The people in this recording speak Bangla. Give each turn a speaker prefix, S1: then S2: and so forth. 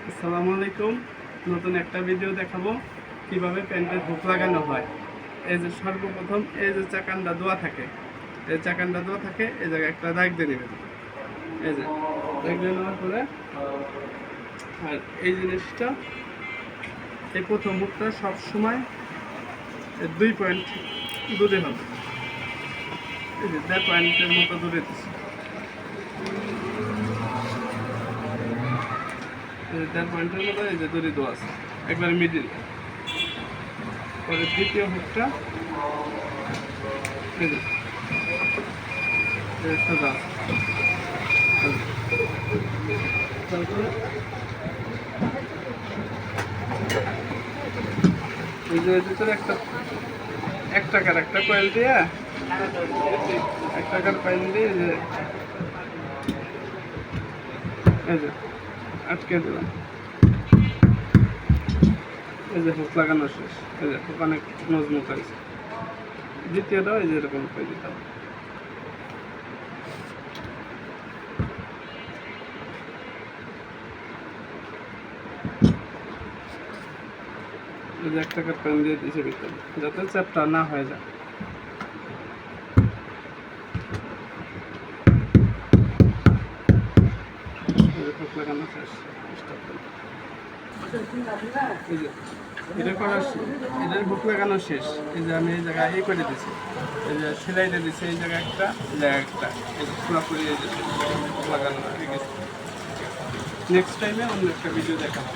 S1: আসসালামু আলাইকুম। নতুন একটা ভিডিও দেখাবো কিভাবে প্যান্টের হুক লাগানো হয়। এই যে সর্বপ্রথম এই যে চাকানটা দেওয়া থাকে, এই চাকানটা দেওয়া থাকে, এই জায়গায় একটা দাগ দিয়ে নেবেন। এই যে দাগ দিয়ে নেওয়ার পরে আর এই জিনিসটা, এই প্রথম হুকটা সবসময় 2 পয়েন্ট দূরে হবে। এই যে 1.5 পয়েন্টের মতো দূরে দিচ্ছি, 1.5 পয়েন্টের মতো এই যে দড়ি দেওয়া আছে একবার মিডিল। পরে দ্বিতীয় হুকটা এই যে সোজা আছে। তারপরে এই যে ভিতরে একটা 1 টাকার একটা কয়েল দিয়ে, 1 টাকার কয়েল দিয়ে এই যে আটকে দিলাম। এই যে হুক লাগানো শেষ। এই যে হুক অনেক মজবুত হয়েছে। দ্বিতীয়টাও এই যে এরকম করে দিতে হবে। এই যে 1 টাকার কয়েন দিয়ে দিয়েছে ভিতরে, যাতে চ্যাপটা না হয়ে যায়। হুক লাগানো শেষ। এই যে এটা করার এটার হুক লাগানো শেষ। এই যে আমি এই জায়গায় এই করে দিচ্ছি, এই যে সেলাইটা দিচ্ছি, এই জায়গায় একটা, এই জায়গায় একটা, এই যে পুরোপুরি এই যে হুক লাগানো হয়ে গেছে। নেক্সট টাইমে অন্য একটা ভিডিও দেখাবো।